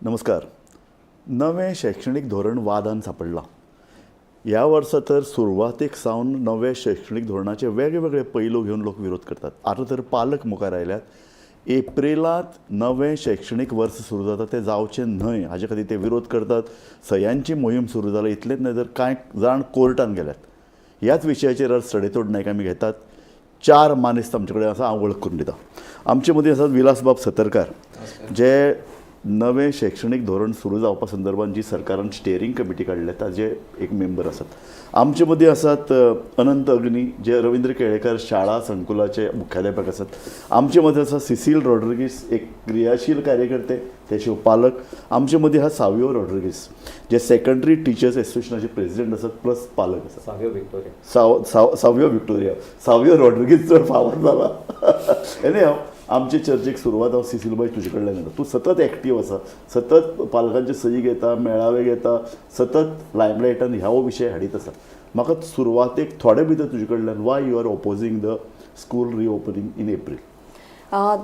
नमस्कार. नवें शैक्षणिक धोरण वादान सापडलां. ह्या वर्सा तर सुरवातेक सावन नवे शैक्षणिक धोरणाचे वेगवेगळे पैलू घेवन लोक विरोध करतात. आता तर पालक मुखार आयल्यात. एप्रिलांत नवें शैक्षणिक वर्स सुरू जाता तें जावचें न्हय हाजे खातीर ते विरोध करतात. सह्यांची मोहीम सुरू जाला. इतलेंच न्हय तर कांय जाण कोर्टान गेल्यात. ह्याच विशयाचेर आज सडेतोड नायक आमी घेतात. 4 मानेस्त आमचे कडेन आसा. हांव वळख करून दितां. आमचे मदीं आसात विलासबाब सतरकार, जे नवें शैक्षणिक धोरण सुरू जावपा संदर्भात जी सरकारान स्टेरींग कमिटी काडल्या ताजे एक मेंबर आसात. आमचे मदीं आसात अनंत अग्नी, जे रवींद्र केळेकर शाळा संकुलाचे मुख्याध्यापक आसात. आमचे मदीं आसा सिसील रॉड्रिगीस, एक क्रियाशील कार्यकर्ते, तेचे पालक. आमचे मदीं आहा सावियो रॉड्रिगीस, जे सेकंडरी टिचर्स एसोसिएशनाचे प्रेसिडेंट आसात प्लस पालक आसात. सावियो विक्टोरिया. सावियो रॉड्रिगीस चड फावर जाला. एने आमचे चर्चेक सुरवात हांव सिसीलबाई तुजे कडल्यान घेता. तूं सतत एक्टीव आसा, सतत पालकांचे सही घेता, मेळावे घेता, सतत लायमलायटान ह्या विशय हाडीत आसा. म्हाका सुरवातेक थोडे भितर तुजे कडल्यान why you are opposing the school reopening in April?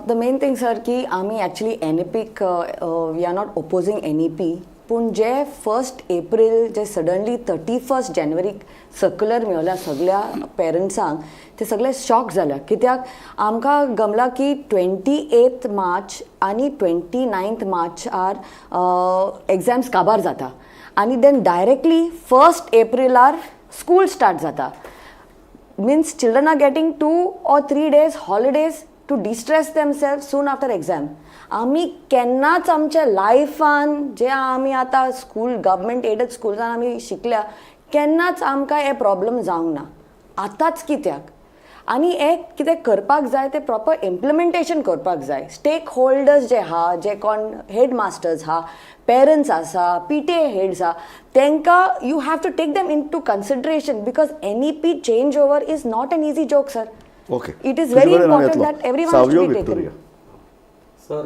The main thing sir की आमी एक्चुअली एनईपीक we are not opposing NEP, पूण जे 1 एप्रील जे सडनली 31 जानेवारीक सर्क्युलर मेळ्ळ्या सगळ्या पेरंट्सांक, ते सगळे शॉक जाल्या. कित्याक आमकां गमला की 28 मार्च आनी 29 मार्चार एग्जाम्स काबार जाता आनी देन डायरेक्टली 1 एप्रिलार स्कूल स्टार्ट जाता. Means children are getting 2 or 3 days holidays to distress themselves soon after exam. आमी केन्नाच आमच्या लायफान जे आमी आतां स्कूल गव्हर्मेंट एडेड स्कुल्सान आमी शिकल्या, केन्नाच आमकां हे प्रॉब्लम जावंक ना. आतांच कित्याक? आनी हे कितें करपाक जाय ते प्रॉपर इम्प्लिमेंटेशन करपाक जाय. स्टेक होल्डर्स जे आहा, जे कोण हेड मास्टर्स आहा, पेरंट्स आसा, पीटीए हेड्स आहा, तांकां you have to take them into consideration, because NEP change over is not an easy joke sir. Okay, it is very important that everyone should be taken. Sir,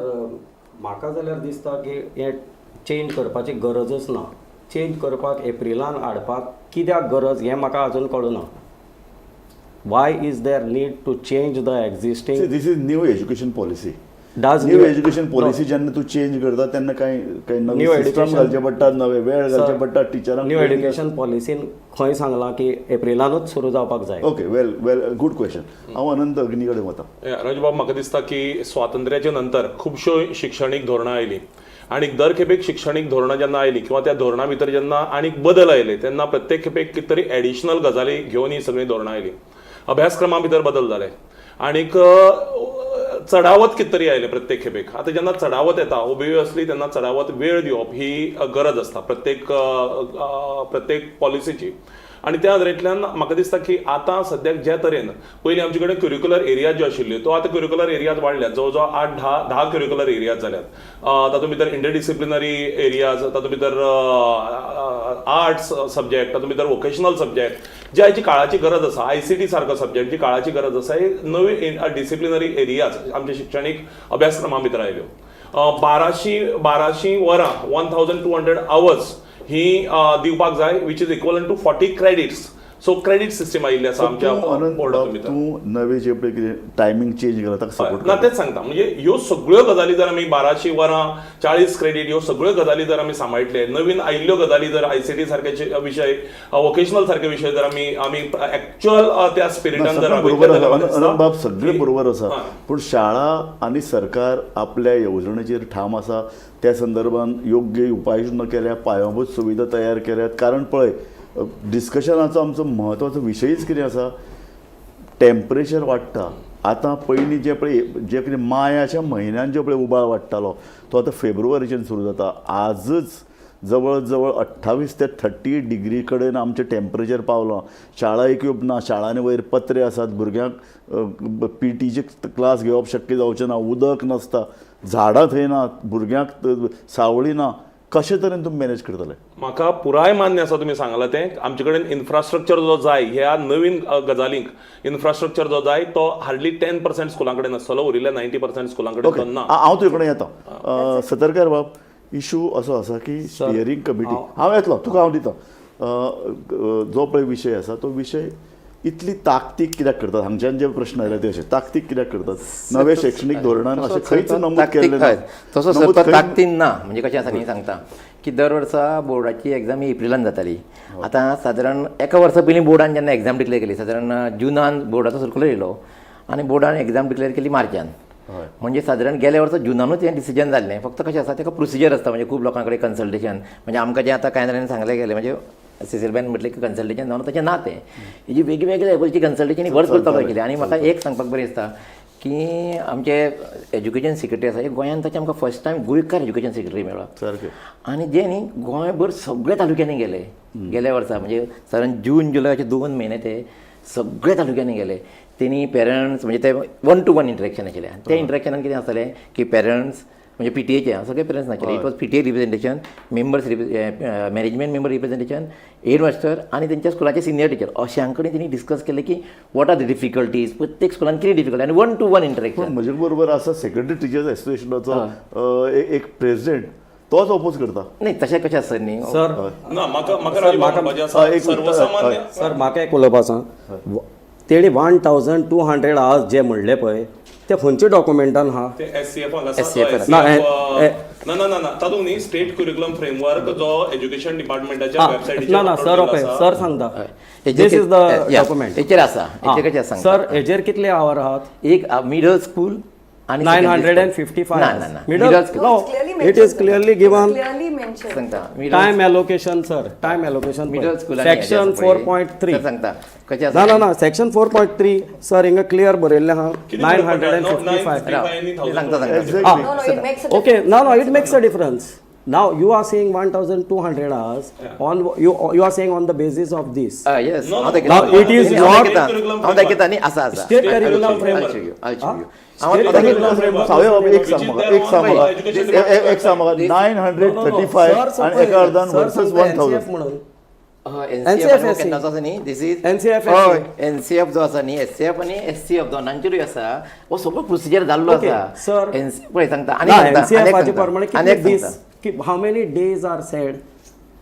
म्हाका जाल्यार दिसता की हे change करपाची गरजच ना. चेंज करपाक एप्रिलान हाडपाक कित्याक गरज हें म्हाका अजून कळुना. Why is there need to change the existing? This is new education policy. Does new education policy जेन्ना तू चेंज करता तेन्ना काही नवे सिस्टम घालचे पडटात, नवे वेळ घालचे पडटात टिचरांक. न्यू एज्युकेशन पॉलिसीन खंय सांगलां की एप्रिलानूच सुरू जावपाक जाय. ओके, वेल गुड क्वेश्चन. हांव अनंत अग्नी कडेन वता. राजबाब, म्हाका दिसता की स्वातंत्र्याच्या नंतर खुबश्यो शिक्षणीक धोरणां आयलीं आणि दर खेपेक शिक्षणीक धोरणां जेन्ना आयलीं किंवा त्या धोरणा भितर जेन्ना आनीक बदल आयले तेन्ना प्रत्येक खेपेक कितें तरी एडिशनल गजाली घेवन ही सगळीं धोरणां आयलीं. अभ्यासक्रमा भितर बदल जाले आनीक चढावत कितें तरी आयले प्रत्येक खेपेक. आतां जेन्ना चढावत येता ओबियसली तेन्ना चढावत वेळ दिवप ही गरज आसता प्रत्येक पॉलिसीची. आणि त्या नदरेंतल्यान म्हाका दिसता की आतां सद्याक ज्या तरेन पयलीं आमचे कडेन क्युरिक्युलर एरियाज ज्यो आशिल्ल्यो त्यो आतां क्युरिक्युलर एरियाज वाडल्यात. जवळ जवळ 8-10 क्युरिक्युलर एरियाज जाल्यात. तातूंत भितर इंटरडिसिप्लिनरी एरियाज, तातूंत भितर आर्ट्स सब्जेक्ट, तातूंत भितर वोकेशनल सब्जेक्ट, जे आयची काळाची गरज आसा. ICT सारको सब्जेक्ट जी काळाची गरज आसा, हे नवे डिसिप्लिनरी एरियाज आमच्या शिक्षणीक अभ्यासक्रमा भितर आयल्यो. 1200 वरां 1200 आवर्स ही दिवपाक जाय, which is equal to 40 credits. So credit system आयिल्ली आसा आमच्या बोर्डांत भितर. तूं नवे जे पळय कितें टायमींग चेंज केला ताका सपोर्ट ना तेच सांगता. म्हणजे ह्यो सगळ्यो गजाली जर आमी 1200 वरां 40 क्रेडिट ह्यो सगळ्यो गजाली जर आमी सांबाळटले, नवीन आयिल्ल्यो गजाली जर ICT सारके विशय, वोकेशनल सारके विशय जर आमी एक्च्युअल त्या स्पिरिटान जर बाब सगळे बरोबर आसा, पूण शाळा आनी सरकार आपल्या येवजणेचेर ठाम आसा. त्या संदर्भान योग्य उपाययोजना केल्या, पायाभूत सुविधा तयार केल्यात. कारण पळय, डिस्कशनाचो आमचो म्हत्वाचो विशयच कितें आसा, टेम्परेचर वाडटा. आतां पयलीं जे कितें मायाच्या म्हयन्यान जो पळय उबाळ वाडटालो तो आतां फेब्रुवारीच्यान सुरू जाता. आजच जवळ जवळ 28 ते 30 डिग्री कडेन आमचें टेम्परेचर पावलां. शाळा एक ना, शाळांनी वयर पत्रे आसात, भुरग्यांक PTचे क्लास घेवप शक्य जावचें ना, उदक नासता, झाडां थंय नात, भुरग्यांक सावळी ना. कशे तरेन तुम्ही मॅनेज करतले? म्हाका पुराय मान्य आसा तुमी सांगला तें. आमचे कडेन इन्फ्रास्ट्रक्चर जो जाय ह्या नवीन गजालींक, इन्फ्रास्ट्रक्चर जो जाय तो हार्डली 10% स्कुलां कडेन आसतलो, उरिल्ल्या 90% स्कुलां कडेन ना. हांव तुजे कडेन येता. सतरकार बाब, इशू असो आसा की स्टियरींग कमिटी, हांव येतलो तुका हांव दिता. जो पळय विशय आसा तो विशय इतली ताकतीक कित्याक करतात हांगच्यान जे प्रश्न आयले ते अशे ताकतीक कित्याक करतात नवे शैक्षणीक धोरणान अशें खंयच नमूद केल्लें ना तसो नमूद स्वता खंय- ताकतीन ना म्हणजे कशें आसा न्ही सांगता की दर वर्सा बोर्डाची एग्जाम ही एप्रिलान जाताली आतां सादारण एका वर्सा पयलीं बोर्डान जेन्ना एग्जाम डिक्लेअर केली सादारण जुनान बोर्डाचो सर्क्युलर येयलो आनी बोर्डान एग्जाम डिक्लेअर केली मार्चान म्हणजे सादारण गेल्या वर्सा जुनानूच हें डिसिजन जाल्लें फक्त कशें आसा तेका प्रोसिजर आसता म्हणजे खूब लोकां कडेन कन्सल्टेशन म्हणजे आमकां जें आतां कांय जाणांनी सांगलें गेलें म्हणजे सिसिलबॅन म्हटलें की कन्सल्टेशन जावन तशें ना तें हेजी वेगवेगळ्या लेवलची कन्सल्टेशन वर्स करपाक केली आनी म्हाका एक सांगपाक बरें दिसता की आमचे एज्युकेशन सेक्रेटरी आसा गोंयांत ताचे आमकां फर्स्ट टायम गोंयकार एज्युकेशन सेक्रेटरी मेळ्ळा सारकें आनी जे न्ही गोंयभर सगळ्या तालुक्यांनी गेले गेल्या वर्सा म्हणजे साधारण जून जुलय अशे 2 म्हयने ते सगळ्या तालुक्यांनी गेले तेणी पेरंट्स म्हणजे ते 1-to-1 इंटरेक्शन आशिल्लें त्या इंटरेक्शनान कितें आसलें की पेरंट्स म्हणजे PTA सगळे पेरंट्स नाशिल्ले it was PTA representation members management member representation head master आनी तेंच्या स्कुलाचे सिनियर टीचर अशां कडेन तेणी डिस्कस केलें की वॉट आर द डिफिकल्टीज प्रत्येक स्कुलान कितें डिफिकल्टी आनी 1-to-1 इंटरेक्शन म्हजे बरोबर आसा सेक्रेटरी टिचर्स एसोसिएशनाचो एक प्रेसिडेंट तोच ऑपोज करता नाही तशें कशें आसता न्ही सर ना म्हाका राजूभाऊ म्हणपाचें आसा, एक मिनट, सर्वसामान्य सर म्हाका एक उलोवपाक सांग तेणी 1200 आवर्स जे म्हणले पळय ते खंयच्या डॉक्युमेंटान आहा ते SCF हांगा SCF आसा, ना, SCF, ना तातूंत न्ही स्टेट क्युरिकुलम फ्रेमवर्क जो एज्युकेशन डिपार्टमेंटाच्या वेबसायटीचेर ना सर ओके सर सांगता हेजेर दिस इज द या, डॉक्युमेंट हेचेर आसा हेचेर कशें आसा सर हेजेर कितले आवर आहात एक मिडल स्कूल आणि 955 ना ना ना middle middle school no it is clearly given Clearly mentioned. सांगता time allocation sir time allocation middle school section 4.3 सांगता कशें ना आसा ना section 4.3 सर हिंगा क्लियर बरयल्लें आहा किती 955 सांगता सांगता Exactly. No, it makes a okay no it makes a difference now you are saying 1200 hours on you are saying on the basis of this yes No, no. Now it is not हांव दाखयता न्ही आसा आसा state curriculum framework एक सांग म्हाका 935 आनी एका अर्दान वर्सेस 1000 म्हणून NCF केन्ना आसा न्ही दिस इज NCF हय NCF जो आसा न्ही SCF आनी SCF दोनांचेरूय आसा हो सगळो प्रोसिजर जाल्लो Okay, आसा sir. पळय सांगता ना आनी NCF हाचे प्रमाणे कितले आनी दीस how many days are said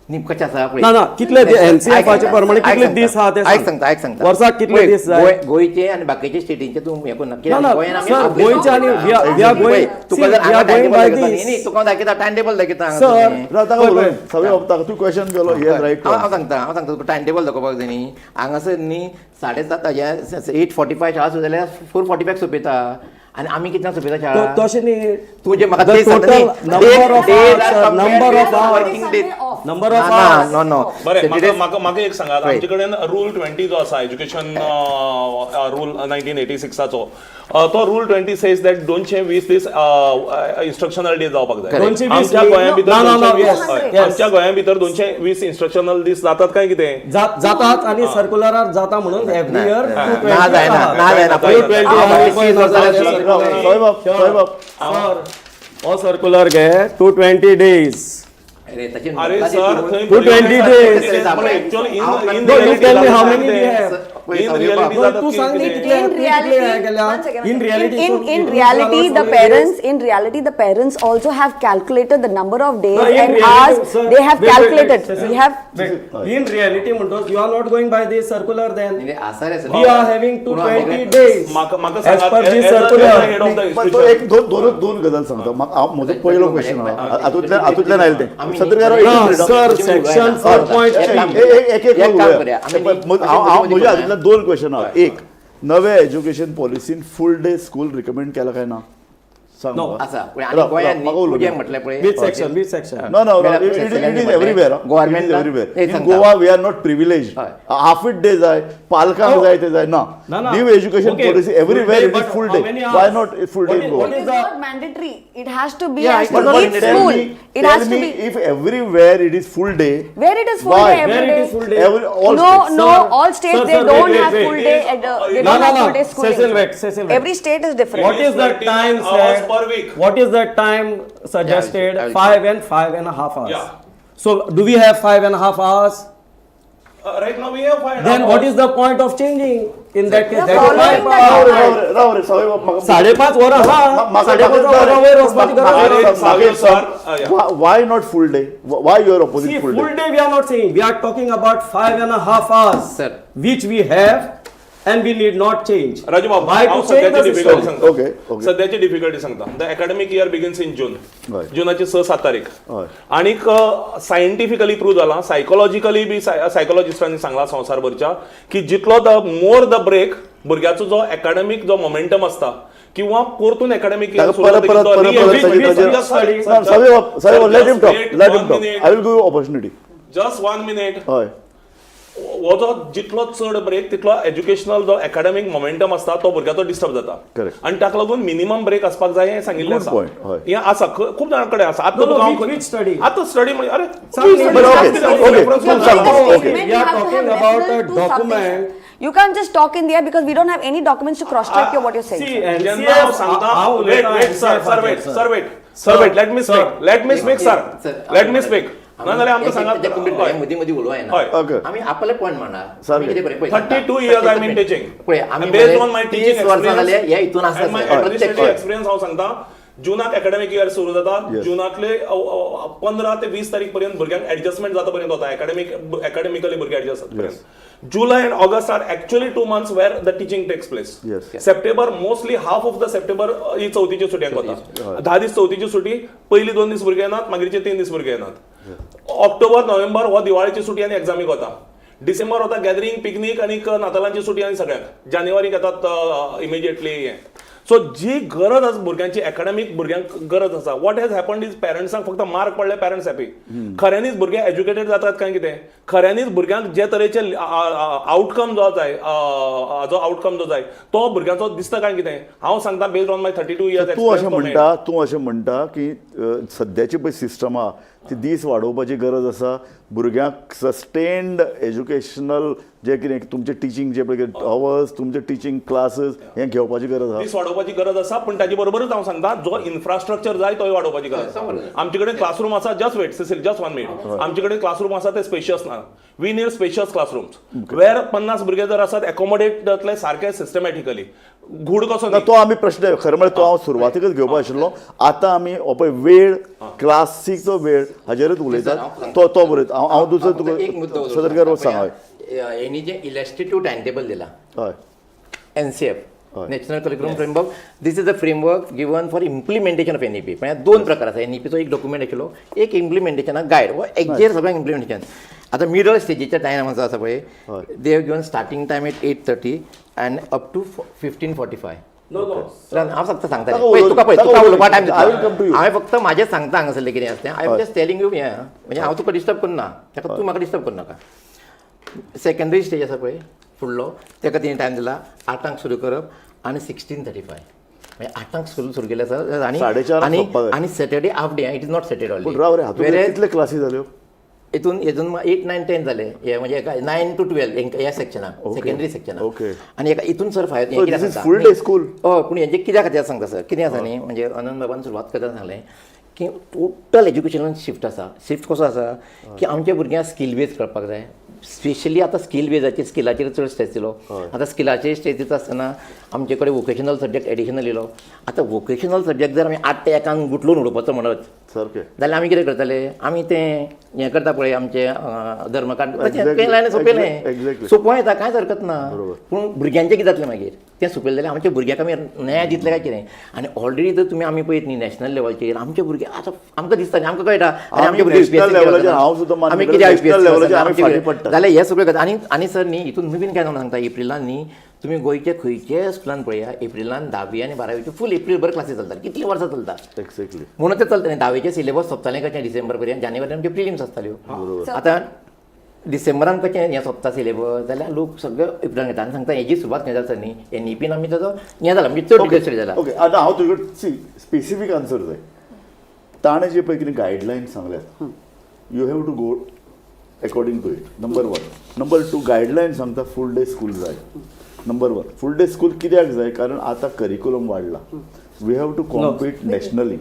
न्ही कशें आसा पळय ना कितले NCF हाचे प्रमाणे कितले दीस आहा ते सांग. आयक सांगता वर्साक कितले दीस जाय गोंयचे आनी बाकीचे स्टेटींचे तूं हे कोन्ना ना ना सर गोंयचे आनी we are going तुका जर we are going by न्ही this तुका दाखयता टायम टेबल दाखयता Sir, ताका तूं क्वेश्चन केलो हियर रायट हांव सांगता तुका टायम टेबल दाखोवपाक जाय न्ही हांगासर न्ही 7:30 8:45 शाळा सुरू जाल्यार 4:45 सोंपयता आनी आमी कितल्यांक सोंपयता शाळा तशें न्ही तुजें म्हाका The तें सांगता total न्ही. number of Days hours, are sir, number compared of with hours. working days. number of ना hours नो नो बरें म्हाका एक सांगात Right. आमचे कडेन रूल 20 जो आसा एज्युकेशन रूल 1986 तो रूल 20 सेज दॅट 220 दीस इंस्ट्रक्शनल डे जावपाक जाय 220 आमच्या गोंया भितर No, no, no, 220 yes, हय, yes. आमच्या गोंया भितर 220 इंस्ट्रक्शनल दीस जातात काय कितें जातात आणि सर्क्युलरार जाता म्हणून एव्हरी इयर ना जायना हो सर्क्युलर घे 220 days अरे sir 220 days. actually in No, you tell me how reality many do you have? in reality No, जातात तू सांग नी कितें? कितले in reality in reality the parents also have calculated the number of days No, in and reality, hours sir, they have wait, calculated. wait, We have in reality म्हणतोस you are not going by this circular then आसा रे we are having 220 days म्हाका as per सांगात this as a circular head of the तो institution एक दोन गजाल सांगता म्हजो पयलो क्वेश्चन हातूंतल्यान आयले ते आमी- सत्रकार सर सेक्शन 4.3 एक एक काम करूया. आमी- हांव म्हज्या हातूंतल्यान दोन क्वेश्चन आहा एक नव्या एज्युकेशन पॉलिसीन फूल डे स्कूल रिकमेंड केला काय ना सांग No. म्हाका. आसा पळय आनी राव, गोंयांत म्हाका उलोवंक तुजें दे. म्हटलें पळय which section No, it is everywhere. Government It is everywhere. ते In सांगता. Goa, we are not privileged. हय. Half it day जाय, पालकांक जाय ते जाय ना. No, no. New education Okay, policy everywhere full day, it is but full how day. many Why hours? not full day What in is- Goa? what it is is the- not mandatory. It has to be Yeah, as it's per not each mandatory. school. It has to be If everywhere it is full day, where it is full why? day every Where it day. is full day? all No, states. no, Sir, all states sir, they sir, don't wait, have wait, full wait. day. They No, don't no, have no. full day schooling. Cecil, wait. Every state is different. What is the 13 time hours said? per week. What is the time suggested? I will- 5.5 hours. Yeah. So do we have 5.5 hours? Right now we have 5.5 Then what hours. is the point of changing in that case? You're That is following 5 the hours. time. राव रे, सावय बाब, म्हाका- 5.5 वरां हा 5.5 वरां वयर वचपाची गरज अरे, ना. सावय sir, Why not full day? Why you are opposing See, full full day? day we are not saying. We are talking about 5.5 hours, Sir. which we have and we need not change. Raju Babu Why to हांव change सद्याची the difficulty system? सांगता Okay, okay. सद्याची difficulty सांगता the academic year begins in June हय. जुनाची 6-7 तारीख हय. आणीक सायंटिफिकली प्रूव्ह जाला सायकोलॉजिकली बी सायकोलॉजिस्टांनी सांगला संवसारभरच्या की जितलो द मोर द ब्रेक भुरग्याचो जो अकॅडमिक जो मोमेंटम आसता किंवा परतून academic let him talk. I will give you opportunity. Just 1 minute हय. हो जो जितलो चड ब्रेक तितलो एज्युकेशनल जो अकॅडमिक मोमेंटम आसता तो भुरग्याचो डिस्टर्ब जाता Correct. आणि ताका लागून मिनिमम ब्रेक आसपाक जाय हें सांगिल्लें Good point. हय. आसा हें आसा खूब जाणां कडेन आसा आतां No, no, तुका हांव which study? आतां स्टडी म्हणजे अरे बरं, okay. No, तूं no, सांग. no, Okay. statement We are you have to talking have about reference a to something. document. You can't just talk in the air because we don't have any documents to cross-check what you're saying. See, sir. and जेन्ना हांव सांगता wait let me speak sir let me speak नाजाल्यार आमकां सांगात मदीं मदीं उलोवं येना हय. Okay. आमी आपले पॉयंट मांडा सारकें. आमी कितें पळय, पळय, 32 years I mean teaching. पळय आमी Based on my 30 teaching वर्सां जाले experience ह्या हितून आसा and my sir. administrative experience हांव सांगता जुनाक अकॅडमिक इयर सुरू जाता Yes. जुनातले 15 ते 20 तारीख पर्यंत भुरग्यांक एडजस्टमेंट जाता पर्यंत वता अकॅडमिकली भुरगे एडजस्ट जाता पर्यंत July and August are actually 2 months where the teaching takes place Yes. September mostly half of the September ही चवथीची सुटयांक वता 10 दीस चवथीची सुटी पयली 2 दीस भुरगे येनात मागीरचे 3 दीस भुरगे येनात ऑक्टोबर नोव्हेंबर हो दिवाळीची सुटी आनी एग्जामीक वता डिसेंबर वता गॅदरिंग पिकनीक आनी नातालांची सुटी आनी सगळ्यांक जानेवारीक येतात इमिजिएटली हें सो जी गरज आसा भुरग्यांची अकॅडमिक भुरग्यांक गरज आसा वॉट हॅज हॅपन्ड इज पॅरंट्सांक फक्त मार्क पडले पॅरंट्स हॅपी खऱ्यांनीच भुरगे एज्युकेटेड जातात काय कितें खऱ्यांनीच भुरग्यांक जे तरेचे आउटकम जो जाय जो आउटकम जो जाय तो भुरग्यांचो दिसता काय कितें हांव सांगता बेस्ड ऑन माय 32 years तूं अशें म्हणटा की सद्याची पळय सिस्टम आहा ती दीस वाडोवपाची गरज आसा भुरग्यांक सस्टेन्ड एज्युकेशनल जे कितें तुमचे टिचींग जे पळय अवर्स तुमचे टिचींग क्लासीस हें घेवपाची गरज आहा दीस वाडोवपाची गरज आसा पूण ताचे बरोबरच हांव सांगता जो इन्फ्रास्ट्रक्चर जाय तोय वाडोवपाची गरज आसा आमचे कडेन क्लासरूम आसा just wait Cecil just 1 minute आमचे कडेन क्लासरूम आसा ते स्पेशियस ना we need spacious classrooms where 50 भुरगे जर आसात एकोमोडेट जातले सारके सिस्टमॅटिकली घुड कसो ना तो आमी प्रश्न खरें म्हळ्यार तो हांव सुरवातीकच घेवपा आशिल्लो आतां आमी हो पळय वेळ क्लासीचो वेळ हाजेरूच उलयतात तो बरयता हांव दुसरो एक मुद्दो तुका सदरकर सांग हय हेणी जे इलॅस्ट्रेटिव्ह टायम टेबल दिला हय NCF national curriculum framework this is the framework given for implementation of NEP म्हणजे 2 प्रकार आसा NEPचो एक डॉक्युमेंट आशिल्लो एक इम्प्लिमेंटेशनाक गायड वो एक्झॅक्ट सगळ्यांक इम्प्लिमेंटेशन आता मिडल स्टेजीच्या टायम जो आसा पळय they have given starting time at 8:30 and up to 15:45 हांव फक्त सांगता तुका उलोवपा टायम हांवें फक्त म्हाजें सांगता हांगासरलें कितें आसता I am just telling you हें म्हणजे हांव तुका डिस्टर्ब करना ताका तूं म्हाका डिस्टर्ब करनाका सेकंडरी स्टेज आसा पळय फुडलो ताका तिणें टायम दिला 8 सुरू करप आनी 16:35 म्हणजे 8 सुरू केले आसा आनी Saturday half day it is not Saturday कितले क्लासी जाल्यो हितून 8, 9, 10 जाले हे म्हणजे 9 to 12 ह्या सेक्शनाक सेकंडरी सेक्शनाक आणि एका हितून सर फुल डे स्कूल हय पूण हेजे कित्या खातीर सांगता सर कितें आसा न्ही म्हणजे आनंद बाबान सुरवात करता सांगलें की टोटल एज्युकेशनान शिफ्ट आसा शिफ्ट कसो आसा की आमच्या भुरग्यांक स्कील बेज कळपाक जाय स्पेशली आतां स्कील बेजाचेर स्किलाचेर चड स्ट्रेस दिलो आतां स्किलाचेर स्ट्रेस दिता आसतना आमचे कडेन वोकेशनल सब्जेक्ट एडिशनल येयलो आतां वोकेशनल सब्जेक्ट जर आमी 8 ते 1 गुटलून उडोवपाचो म्हणत सारकें जाल्यार आमी कितें करतले आमी तें हें करता पळय आमचे धर्मकांड पेंलायन सोंपयलें सोंपों येता कांयच हरकत ना पूण भुरग्यांचें कितें जातलें मागीर तें सोंपयलें जाल्यार आमच्या भुरग्यांक आमी न्याय दितले काय कितें आनी ऑलरेडी जर तुमी आमी पळयत न्ही नॅशनल लेवलचेर आमचे भुरगे आतां आमकां दिसता न्ही आमकां कळटा आमचे भुरगे आमी कितें जाल्यार हें सगळें करता आनी सर न्ही हितून नवीन काय सांगता एप्रिलान न्ही तुम्ही गोंयचे खंयचे स्कुलान पळया एप्रिलान 10वी आनी 12वीचे फूल एप्रिलभर क्लासीस चलतात कितलीं वर्सां चलतात एक्झॅक्टली म्हणून ते चलता न्ही 10वीचे सिलेबस सोंपतालें कशें डिसेंबर पर्यंत जानेवारी आमचे प्रिलिम्स आसताल्यो आतां डिसेंबरान कशें हें सोंपता सिलेबस जाल्यार लोक सगळे एप्रिलान घेता आनी सांगता हेजी सुरवात खंय जाता न्ही NEPन आमी ताजो हें जाला म्हणजे चड डिटेल्स जाला ओके आतां हांव तुजे सी स्पेसिफीक आन्सर जाय ताणें जे पळय कितें गायडलायन सांगल्यात you have to go according to it number 1 number 2 guideline सांगता फूल डे स्कूल जाय नंबर 1 फूल डे स्कूल कित्याक जाय कारण आतां करिक्युलम वाडला we have to compete nationally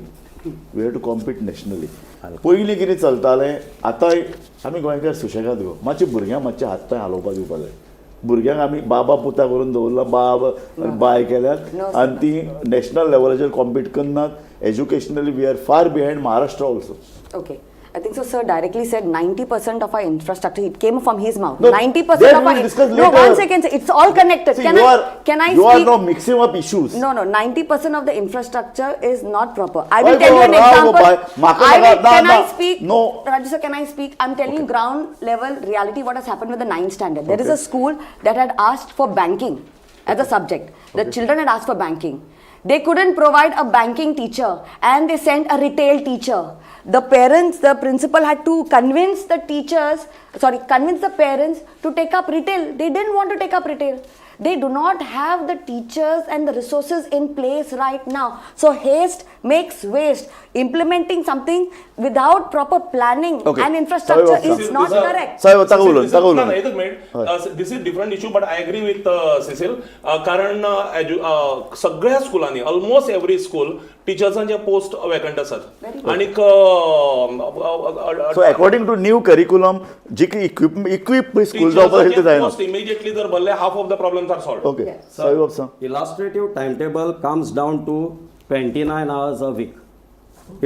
पयलीं कितें चलतालें आतां आमी गोंयकार सुशेगाद गो मातशें भुरग्यांक मातशें हात पांय हालोवपाक दिवपा जाय भुरग्यांक आमी बाबा पुता करून दवरला बाब बाय केल्यात आनी ती नॅशनल लेवलाचेर कॉम्पीट करनात educationally we are far behind Maharashtra also Okay. I think so, sir directly said 90% of our infrastructure, it came from his mouth. No, 90% that of we'll our... discuss No, later. 1 second, sir. It's all connected. See, Can you I you are speak? now mixing up issues. No, 90% of the infrastructure is not proper. I Why will tell you an go around example. by- Maka- Can na- I speak? No. Raju sir, can I speak? I'm telling you ground level reality what has happened with the 9th standard. There is a school that had asked for banking as a subject. The children had asked for banking. They couldn't provide a banking teacher and they sent a retail teacher. The parents, the principal had to convince the parents to take up retail. They didn't want to take up retail. They do not have the teachers and the resources in place right now. So haste makes waste. Implementing something without proper planning and infrastructure is not correct. साहेब ताका उलोवन एकच minute this is different issue but I agree with Cecil कारण सगळ्या स्कुलांनी almost every school टिचर्सांचे post vacant आसात आनीक so according to new curriculum जी की इक्विप स्कूल जावपाक ते जायना पोस्ट इमिजिएटली जर भरले half of the problems are solved okay साहेब बाबा Illustrative timetable comes down to 29 hours a week.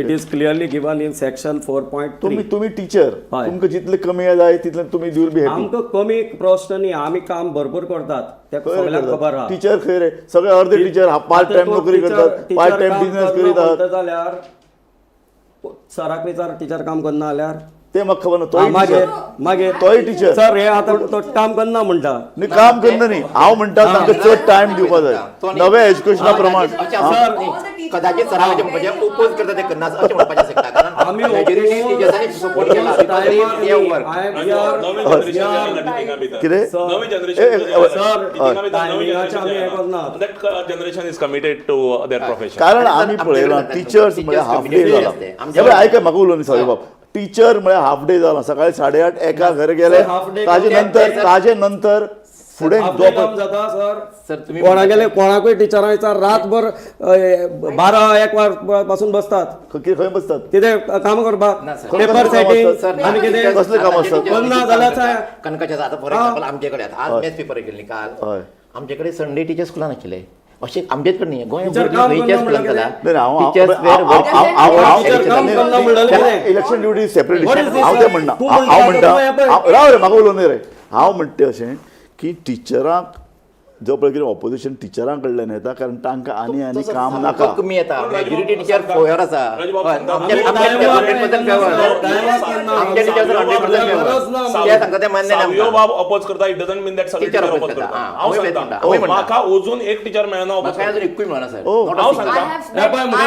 It is clearly given in section 4.3. तुम्ही टीचर हय. तुमकां जितले कमी जाय तितले तुम्ही विल बी हॅपी आमकां कमी प्रश्न न्ही आमी काम भरपूर करतात ते सगळ्यांक खबर आहा टीचर खंय रे सगळे अर्धे टीचर पार्ट टाइम नोकरी करतात पार्ट टाइम बिझनेस करीतात जाल्यार सराक विचार टीचर काम करना जाल्यार ते म्हाका खबर ना तोय मागीर टीचर मागीर तोय टीचर सर हे आतां तो काम करना म्हणटा न्ही काम करना न्ही हांव म्हणटा तांकां चड टायम दिवपा जाय नव्या एज्युकेशना प्रमाण कदाचित सरावाचे म्हणजे ओपोज करता ते करना अशें म्हणपाचें शकता कारण आमी मेजॉरिटी टिचर्सांनी सपोर्ट केला कितें नवी generation is committed to their profession कारण आमी पळयलां टीचर्स म्हळ्यार हाफ डे जाला हे आयक म्हाका उलोवन साहेब बाब टीचर म्हळ्यार हाफ डे जाला सकाळी 8:30 एका घरा गेले ताजे नंतर फुडें काम जाता सर सर तुम्ही कोणागेले कोणाकूय टिचरां विचार रातभर 12-1 पासून बसतात खंय बसतात कितें काम करपाक सर. पेपर कसले सेटिंग काम आनी कितें कसले काम असतात? करना जाल्यार कनकाच्या आता फॉर एक्झाम्पल आमचे कडेन आज मॅथ्स पेपर गेले काल हय. आमचे कडेन संडे टीचर स्कुलान आशिल्ले अशें आमचेच कडेन न्ही गोंय Teacher काम करना स्कुलान जाला नाही election duty separate What is this, हांव sir? ते म्हणना तूं हांव म्हणटा म्हणटा राव रे म्हाका उलोवन रे हांव म्हणटा अशें की टिचरांक जो पळय कितें ऑपोजिशन टिचरां कडल्यान येता कारण तांकां आनी काम नाका कमी येता मेजॉरिटी टीचर फोयर आसा आमच्या टीचर 100% ते सांगता ते मान्य सावयो ना बाब अपोज करता इट डजंट मीन दॅट सगळे Teacher टीचर oppose अपोज करता. करता हां, हांव हांव सांगता म्हणटा. म्हाका अजून एक टीचर मेळना अपोज म्हाका अजून एकूय म्हणा सर हांव I सांगता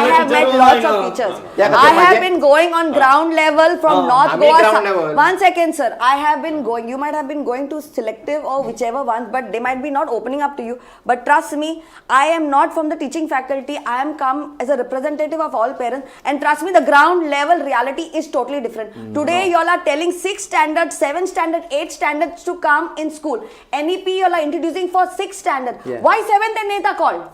have met lots of teachers. I have been going on ground level from North आम्ही Goa. ground level. 1 second, sir. I have been going. You might have been going to selective or whichever ones, but they might be not opening up to you. But trust me, I am not from the teaching faculty. I am come as a representative of all parents. And trust me, the ground level reality is totally different. Today, you all are telling 6 standards, 7 standards, 8 standards to come in school. NEP, you all are introducing for 6 standards. Yeah. Why 7th and 8th are called?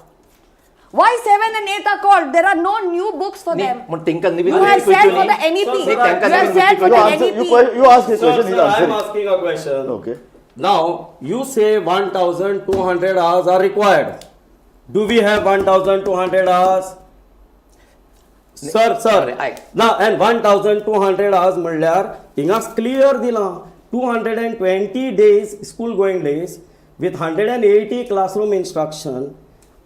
Why 7 and 8 are called? There are no new books for them. मग तेंका नवीन You have said for the NEP. Sir, You sir, have said for the NEP. you ask this question he's I am answering asking a question. okay Now, you say 1,200 hours are required. Do we have 1,200 hours? Sir. Now, and 1,200 hours म्हणल्यार हिंगा clear दिला 220 days school going days with 180 classroom instruction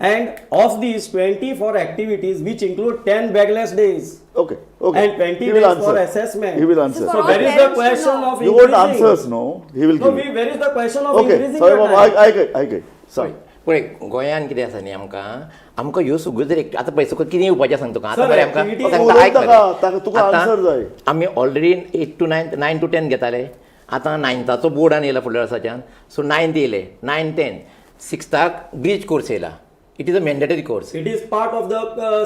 and of these 20 for activities which include 10 bagless days. okay And 20 he will days answer for assessment. he will answer So So where is the parents question should know. of you won't increasing? answers no he will No, give you. where is the question of okay increasing sorry the बाबा time? ऐक sorry पळय गोंयान कितें आसा न्ही आमकां ह्यो सगळ्यो जर आतां पळय सगळं कितें येवपाचें सांग तुका आतां Sir, बरें आमकां activity- सांगता आयक ताका तुका answer जाय. आमी ऑलरेडी 8 to 9 to 10 घेताले आतां 9थाचो बोर्डान येयला फुडल्या वर्साच्यान सो 9th येयले 9, 10 6थाक ब्रीज कोर्स येयला it is a mandatory course It is part of the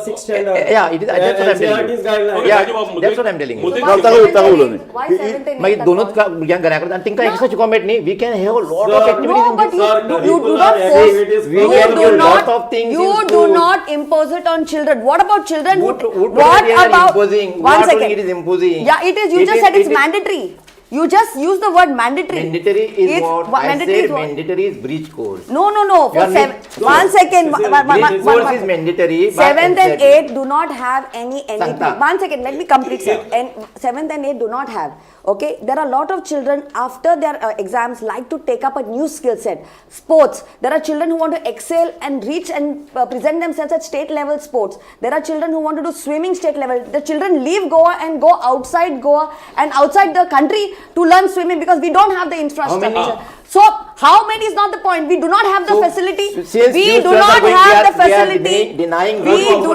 6th standard. Yeah, it is. That's what I'm telling you. NCERT's guideline. Yeah, that's what I'm telling you. मुद्दे- Why ताका 7th and उलोवनी. 8th? Why 7th and मागीर 8th are दोनूच called? भुरग्यांक घरा कडेन आनी तांकां extra शिकोवंक मेळटा न्ही we can have lot of Sir, activities No, but Sir, you do not curricular force. activities we You can do do lot not. of things You in do school. not impose it on children. What about children? What What we are about? imposing? One What second. only it is imposing? Yeah, it is. You It just is- said it's it is- mandatory. You just use the word mandatory. Mandatory is It's what I mandatory said. is what? Mandatory is breach course. No. You For are one second. Breach course is mandatory. but 7th and exactly. 8th do not have any NEP. Santa. 1 second, let me complete, sir. And 7th and 8th do not have. Okay, there are a lot of children after their exams like to take up a new skill set. Sports. There are children who want to excel and reach and present themselves at state level sports. There are children who want to do swimming state level. The children leave Goa and go outside Goa and outside the country to learn swimming because we don't have the infrastructure. So how many is not the point? We do not have the facility. We do not have the facility. We do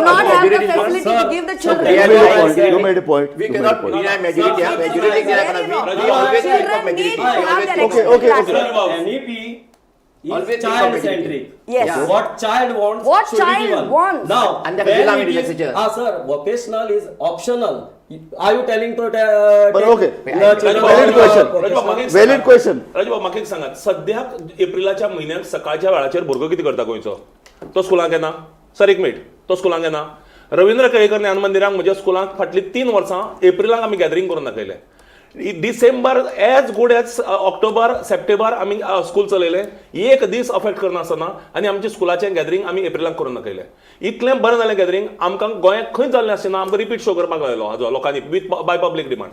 not have the facility to give the children. You made a point. We You made a cannot point. deny majority. Majority is Very wrong. we always think of Children majority. need to We have always their think of extra okay, classes. NEP Always is think of child majority. centric. Yes. What child wants What should be child given. wants. Now, And the when Islamic it is, relaxation. sir, vocational is optional. Are you telling to But okay. children Valid question. vocational? Valid question. Raju म्हाका एक सांगात सद्याक एप्रिलाच्या म्हयन्याक सकाळच्या वेळाचेर भुरगो कितें करता गोंयचो तो स्कुलांक येना सर एक मिनिट तो स्कुलांक येना रवींद्र केळेकर ज्ञान मंदिराक म्हज्या स्कुलांक फाटली 3 वर्सां एप्रिलाक आमी गॅदरींग करून दाखयलें December as good as October September आमी स्कूल चलयले एक दीस अफेक्ट करनासतना आनी आमच्या स्कुलाचें गॅदरींग आमी एप्रिलाक करून दाखयलें इतलें बरें जालें गॅदरींग आमकां गोंयांत खंय जाल्लें नासतना आमकां रिपीट शो करपाक लायलो हाजो लोकांनी बाय पब्लीक डिमांड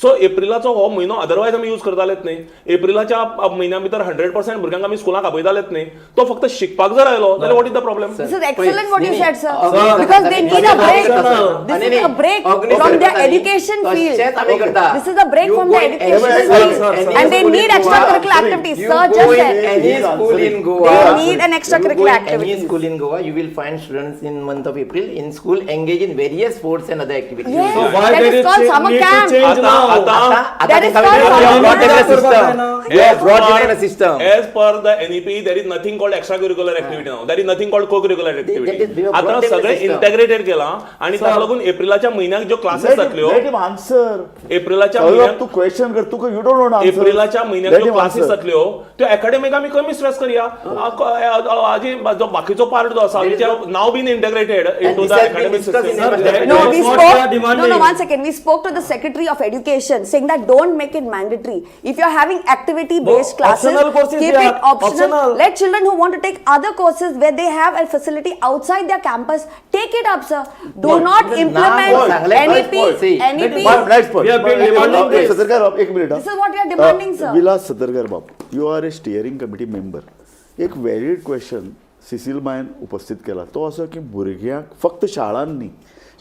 सो एप्रिलाचो हो म्हयनो अदरवायज आमी यूज करतालेच न्ही एप्रिलाच्या म्हयन्या भितर 100% भुरग्यांक आमी स्कुलाक आपयतालेच न्ही तो फक्त शिकपाक जर आयलो जाल्यार what is the problem This is excellent what you said, sir. Sir, Because they need a break. Sir, This is a break from their education field. This is a break from their education field. And they need extracurricular activities. Sir just said. Any school in Goa. They need an extracurricular Any activity. school in Goa, you will find students in month of April in school engage in various sports and other activities. Yes. So why That there is is called summer need to camp. change now? That is called brought them in a summer system. camp. They have brought them in a system. As per the NEP, there is nothing called extracurricular activity now. There is nothing called co-curricular That is- activity. we have आता brought them in सगळे the system. Integrated केला आणि ताका लागून एप्रिलाच्या म्हयन्याक ज्यो classes जातल्यो Let him answer. एप्रिलाच्या Saurabh, म्हयन्याक तू question कर तू you don't know answer. एप्रिलाच्या म्हयन्याक Let ज्यो him क्लासेस answer. जातल्यो त्यो अकॅडमीक आमी कमी स्ट्रेस करया हाजी जो बाकीचो पार्ट जो आसा which have now been integrated into this the has been academic discussed in system. our- No, we What spoke. they are demanding. No, 1 second. We spoke to the Secretary of Education saying that don't make it mandatory. If you're having activity-based No, classes, optional courses keep they it are optional. optional. Let children who want to take other courses where they have a facility outside their campus take it up, sir. Do not implement NEP. Next point. We have been demanding this. Sadarkar बाब, एक minute This is what we are demanding, sir. Vilas Sadarkar बाब, you are a steering committee member. एक valid question Cecil बायन उपस्थित केला तो असो की भुरग्यांक फक्त शाळांनी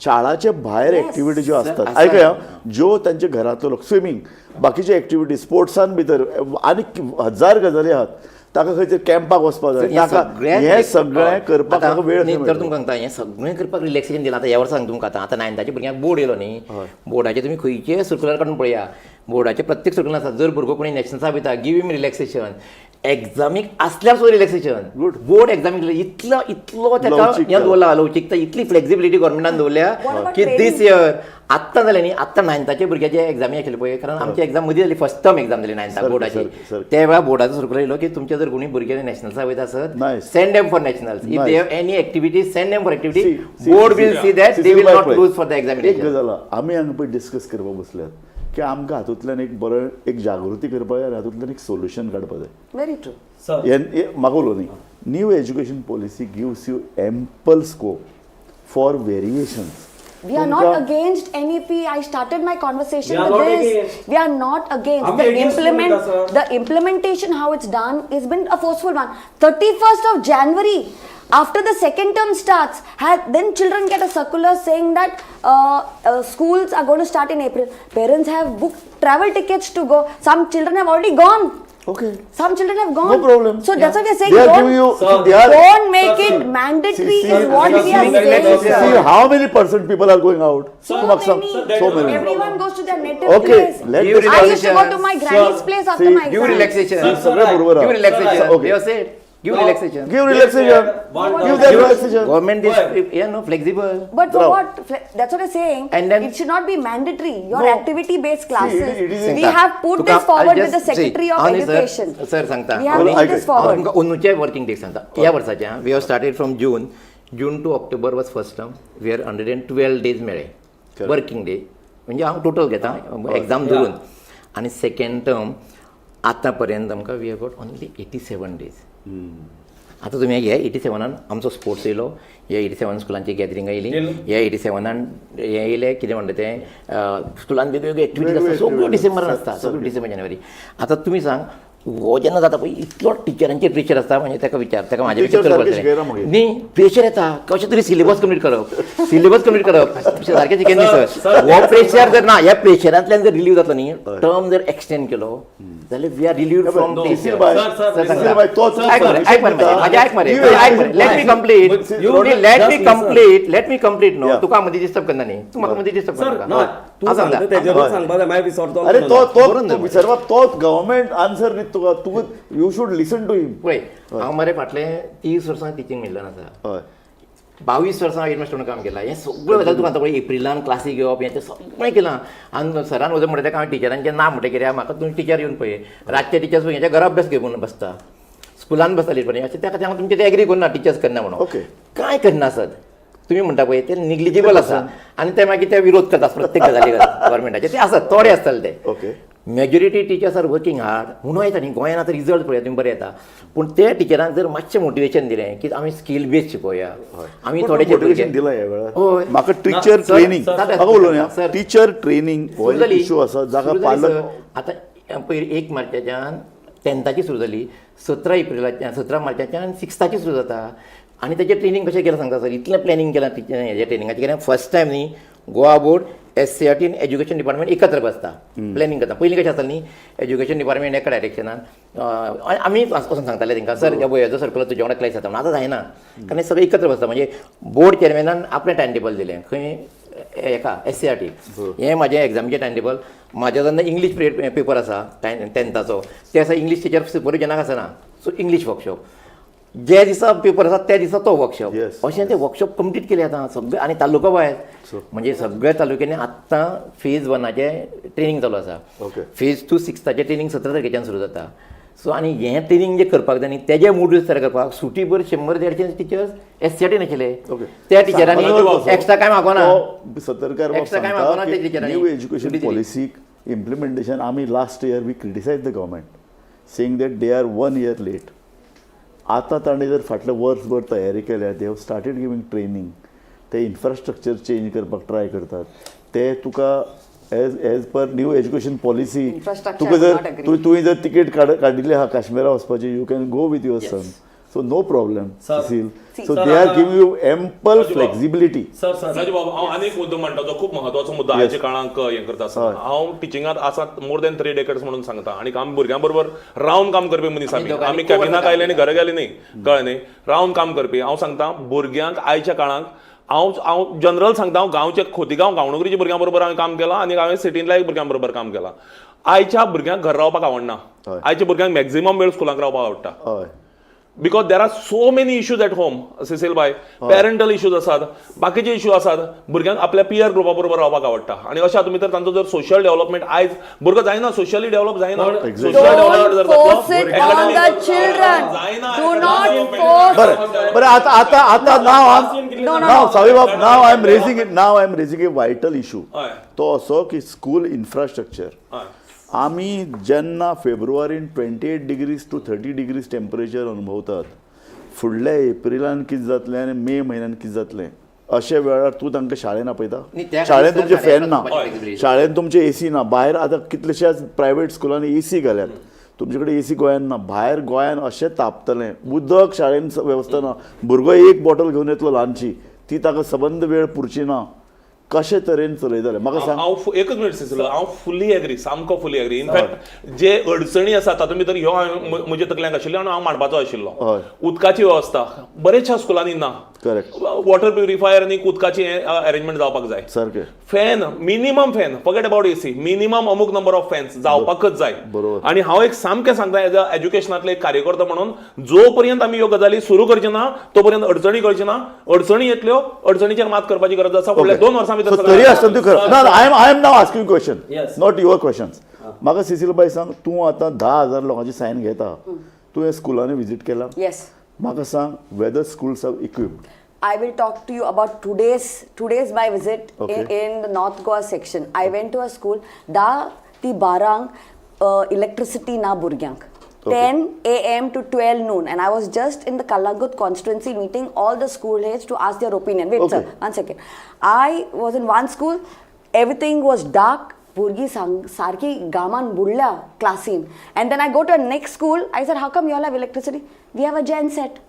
शाळाच्या भायर ऍक्टिव्हिटी ज्यो असतात ऐकया ज्यो त्यांच्या घरातलो लोक स्विमींग बाकीचे ऍक्टिव्हिटी स्पोर्ट्सान भितर आनी 1000 गजाली आहात ताका खंय कॅम्पाक वचपाक जाय ताका हे सगळें करपाक ताका वेळ तर तुमकां सांगता हें सगळें करपाक रिलॅक्सेशन दिलां आतां ह्या वर्सा सांगता तुमकां आतां 9थाच्या भुरग्यांक बोर्ड येयलो न्ही बोर्डाचे तुमी खंयचे सर्कुलर काडून पळया बोर्डाचे प्रत्येक सर्कुलर आसा जर भुरगो कोणी नॅशनल्सा वयता गिव हिम रिलॅक्सेशन एग्जामीक असल्यार सुद्दां रिलॅक्सेशन गुड बोर्ड एग्जामीक इतलो ताका हें दवरला लवचिकता इतली फ्लेक्झिबिलिटी गव्हर्मेंटान दवरल्या की दीस इयर आत्तां जालें न्ही आत्तां 9थाचे भुरग्याचे एग्जामी आशिल्ले पळय कारण आमची एग्जाम मदीं जाली फर्स्ट टर्म एग्जाम जाली 9था बोर्डाची त्या वेळार बोर्डाचो सर्कुलर येयलो की तुमचे जर कोणी भुरगे नॅशनल्सा वयता आसत send them for nationals if they have any activity send them for activity board will see that they will not lose for the एक examination. गजाल आमी हांगा पळय डिस्कस करपाक बसल्यात की आमकां हातूंतल्यान एक बरो एक जागृती करपाक जाय आनी हातूंतल्यान एक सोल्युशन काडपाक जाय Very true. Sir. म्हाका उलोव न्ही new education policy gives you ample scope for variations. We are not against NEP. I started my conversation We are with not this. against. We are not against. I'm against Sumita, sir. The implementation, how it's done, has been a forceful one. 31st of January, after the second term starts, then children get a circular saying that schools are going to start in April. Parents have booked travel tickets to go. Some children have already gone. Okay. Some children have gone. No problem. So that's what we are saying. They are Don't, giving you. Sir, They are. don't make Sir, it mandatory see, is what we are see, saying. See how many % people are going out. So Maximum. many. So many. Everyone goes to their native Okay. place. Let Give this. I used to go to my granny's place after see, my give exam. relaxation Sir, सगळं बरोबर give आहे. relaxation Okay. they have said give relaxation Give relaxation. Give them relaxation. government is flexible But for Bravo. what? That's what I'm saying. And then- it should not be mandatory. Your No. activity-based classes. it is- We have put this forward with the Secretary of Education. Sir सांगता We have Well, put this forward. तुमकां ओनूचे working days सांगता ह्या वर्साच्या we have started from June to October was first term we are 112 days मेळे working day म्हणजे हांव total घेता exam धरून आणि सेकंड टर्म आतापर्यंत आमकां we have got only 87 days. आता तुम्ही हे 87 आमचो स्पोर्ट्स येयलो, हे 87 स्कुलांची गॅदरिंग येयली, हे 87 हे येयले कितें म्हणटा ते स्कुलान वेगवेगळे एक्टिविटीज आसता, सगळ्यो डिसेंबरान आसता, सगळ्यो डिसेंबर जानेवारी. आता तुमी सांग हो जेन्ना जाता पळय इतलो टिचरांचेर प्रेशर आसता, म्हणजे ताका विचार ताका म्हाजे Teacher विचार सारके शिकयना करतले मागीर. न्ही प्रेशर येता कशें तरी सिलेबस कंप्लीट करप सारकें शिकय न्ही सर. हो प्रेशर जर ना ह्या प्रेशरांतल्यान जर रिलीव जातलो न्ही, टर्म जर एक्सटेंड केलो जाल्यार we are relieved from Cecil बाय, सिसील बाय, तोच लेट मी कंप्लीट नो. तुका मदीं डिस्टर्ब करना न्ही, तू म्हाका मदीं डिस्टर्ब करना. तू सांगता तेजेरूच सांगपा जाय, मागीर विसरतो. अरे तो विसरपाक तोच गव्हर्मेंट आन्सर न्ही तुका, तू यू शूड लिसन टू हिम. पळय हांव मरे फाटले 30 वर्सां टिचींग मिल्लन आसा, हय 22 वर्सां एडमिनिस्ट्रेशन काम केलां. हें सगळें गजाल तुका पळय एप्रिलान क्लासी घेवप हें तें सगळें केलां. आनी सरान वचत म्हणटा तेका हांव टिचरांचें नांव म्हणटा कित्याक म्हाका तुमी टिचर येवन पळय रातचे टिचर्स पळय हेच्या घरा अभ्यास घेवन बसता, स्कुलान बसताली पण अशें त्या खातीर हांव तुमचें तें एग्री करना टिचर्स करना म्हणून. ओके. कांय करना सर तुमी म्हणटा पळय ते निग्लिजिबल आसा आनी ते मागीर ते विरोध करतात प्रत्येक गजाली गव्हर्मेंटाचे. ते आसत थोडे आसतले ते. Okay. Majority teachers are working hard म्हणून येता न्ही. गोंयांत आतां रिजल्ट पळया तुमी बरें येता, पूण ते टिचरांक जर मातशें मोटिवेशन दिलें की आमी स्कील बेस्ड शिकोवया, आमी थोडेशे मोटिवेशन दिला ह्या वेळार. होय. म्हाका टीचर ट्रेनिंग म्हाका उलोवया, सर. टीचर ट्रेनिंग हो सुरू जाली. इशू आसा जाका सुरू जाली, पालक सर. आतां पयर 1 मार्चाच्यान 10थाची सुरू जाली, 17 एप्रिलाच्यान 17 मार्चाच्यान 6थाची सुरू जाता. आनी तेजें ट्रेनिंग कशें केलां सांगता सर, इतलें प्लॅनिंग केलां हेज्या ट्रेनिंगाचें. कित्याक फर्स्ट टायम न्ही गोवा बोर्ड SCRT आनी एज्युकेशन डिपार्टमेंट एकत्र बसता, प्लॅनिंग करता. पयलीं कशें आसतालें न्ही एज्युकेशन डिपार्टमेंट एका डायरेक्शनान आमी वचून सांगताले तांकां सर हेजो सर्कुलर तुज्या वांगडा क्लास जाता म्हणून. आतां जायना कारण सगळें एकत्र बसता. म्हणजे बोर्ड चेअरमॅनान आपलें टायम टेबल दिलें खंय हेका SCRT. हें म्हाजें एग्जामीचें टायम टेबल. म्हाज्या जेन्ना इंग्लीश पेपर आसा 10थाचो ते आसा इंग्लीश टिचर सुपरविजनाक आसना, सो इंग्लीश वर्कशॉप. जे दिसा पेपर आसा त्या दिसा तो वर्कशॉप. अशें ते वर्कशॉप कंप्लीट केले आतां सगळे. आनी तालुका भायर म्हणजे सगळ्या तालुक्यांनी आत्तां फेज 1चे ट्रेनिंग चालू आसा. फेज 2 6थाचें ट्रेनिंग 17 तारखेच्यान सुरू जाता. सो आनी हें ट्रेनिंग जें करपाक जाय न्ही तेजे मोड्यूल्स तयार करपाक सुटी भर 100-150 टिचर्स SCRT आशिल्ले. त्या टिचरांनी एक्स्ट्रा काय मागोना. सतर्कार एक्स्ट्रा काय मागोना ते टिचरांनी. न्यू एज्युकेशन पॉलिसी इम्प्लिमेंटेशन आमी last year we criticise the government saying that they are 1 year late. आतां ताणें जर फाटले वर्सभर तयारी केल्या, they have started giving training, ते इन्फ्रास्ट्रक्चर चेंज करपाक ट्राय करतात. ते तुका as per new education policy तुका जर तुवें जर तिकेट काडिल्ली आहा काश्मीरा वचपाची, you can go with your son. So no problem. So they are giving you ample flexibility. Raju बाबा हांव आनी एक मुद्दो म्हणटा जो खूब महत्वाचो मुद्दो आयच्या काळांक हें करता आसतना. हांव टिचिंगांत आसा मोर दॅन 3 decades म्हणून सांगता. आनी आमी भुरग्यां बरोबर रावन काम करपी मनीस आमी कॅबिनाक आयले आनी घरा गेले न्ही, कळ्ळें न्ही. रावन काम करपी. हांव सांगता भुरग्यांक आयच्या काळांक हांव जनरल सांगता. हांव गांवच्या खोतीगांव गांवणुकरीच्या भुरग्यां बरोबर हांवें काम केलां आनी हांवें सिटींतल्या भुरग्यां बरोबर काम केलां. आयच्या भुरग्यांक घर रावपाक आवडना. आयच्या भुरग्यांक मॅक्झिमम वेळ स्कुलांत रावपाक आवडटा. Because there are so many issues at home. Cecil बाय पॅरंटल इश्यूज आसात, बाकीचे इश्यू आसात. भुरग्यांक आपल्या पियर ग्रुपा बरोबर रावपाक आवडटा. आनी अशा तुमी तर तांचो जर सोशल डेव्हलपमेंट आयज भुरगो जायना, सोशली डेव्हलप जायना. सोशल डेव्हलपमेंट जर बरें आतां नाव सावीबाब नाव I am raising a vital issue. तो असो की स्कूल इन्फ्रास्ट्रक्चर. आमी जेन्ना फेब्रुवारीन 28 degrees to 30 degrees टेम्परेचर अनुभवतात, फुडल्या एप्रिलान कितें जातलें आनी मे म्हयन्यान कितें जातलें अशे वेळार तूं तांकां शाळेन आपयता. शाळेन तुमचे फॅन ना, शाळेन तुमचे AC ना. भायर आतां कितलेशेच प्रायवेट स्कुलांनी AC घाल्यात. तुमचे कडेन AC गोंयान ना. भायर गोंयान अशें तापतलें. उदक शाळेन वेवस्था ना. भुरगो एक बॉटल घेवन येतलो ल्हानशी, ती ताका सबंद वेळ पुरची ना. कशे तरेन चलयताले म्हाका सांग. हांव एकच मिनीट सिसील, हांव फुली एग्री, सामको फुली एग्री. इनफॅक्ट जे अडचणी आसा तातूंत भितर ह्यो म्हज्या तकल्यांत आशिल्ल्यो आनी हांव मांडपाचो आशिल्लो. उदकाची वेवस्था बरेचशा स्कुलांनी ना. करेक्ट. वॉटर प्युरिफायर आनी उदकाची अरेंजमेंट जावपाक जाय. सारकें. Fan minimum fan, forget about AC, minimum अमूक नंबर ऑफ फॅन्स जावपाकच जाय. बरोबर. आनी हांव एक सामकें सांगता एज अ एज्युकेशनांतले एक कार्यकर्तो म्हणून, जो पर्यंत आमी ह्यो गजाली सुरू करचे ना तो पर्यंत अडचणी करचे ना. अडचणी येतल्यो, अडचणीचेर मात करपाची गरज आसा. फुडल्या 2 वर्सां भितर तरी आसतना तूं खरें ना. I am now asking question, not your questions. म्हाका सिसील बाई सांग, तूं आतां 10,000 लोकांची सायन घेता, तूं हे स्कुलांनी विजीट केला. येस. म्हाका सांग whether schools are equipped. I will talk to you about today's my visit in the North Goa section. I went to a school. ती 12 इलेक्ट्रिसिटी ना भुरग्यांक 10 a.m. to 12 noon, and I was just in the Kalangut constituency meeting all the school heads to ask their opinion. Wait, Okay. sir, 1 second. I was in one school, everything was dark. Burgi sarki gaman bulla classin. And then I go to a next school. I said, how come you all have electricity? We have a gen set.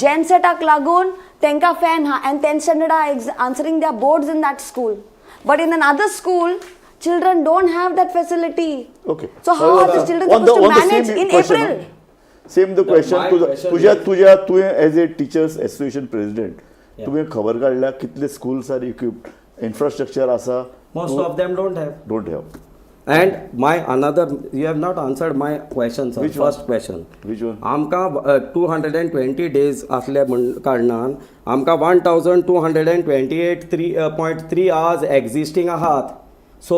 Gen set ak lagun, tenka fan ha, and 10th standard are answering their boards in that school. But in another school, children don't have that facility. Okay. So how are the children On the- supposed to on the manage same in question, April? Same the question my question तू as a teachers association president तुम्ही खबर काढल्या कितले schools are equipped infrastructure आसा Most of them don't have. Don't have And my another, you have not answered my question, sir. Which First one? question. Which one? आमकां 220 days असल्या कारणान आमकां 1228.3 hours existing आहात. So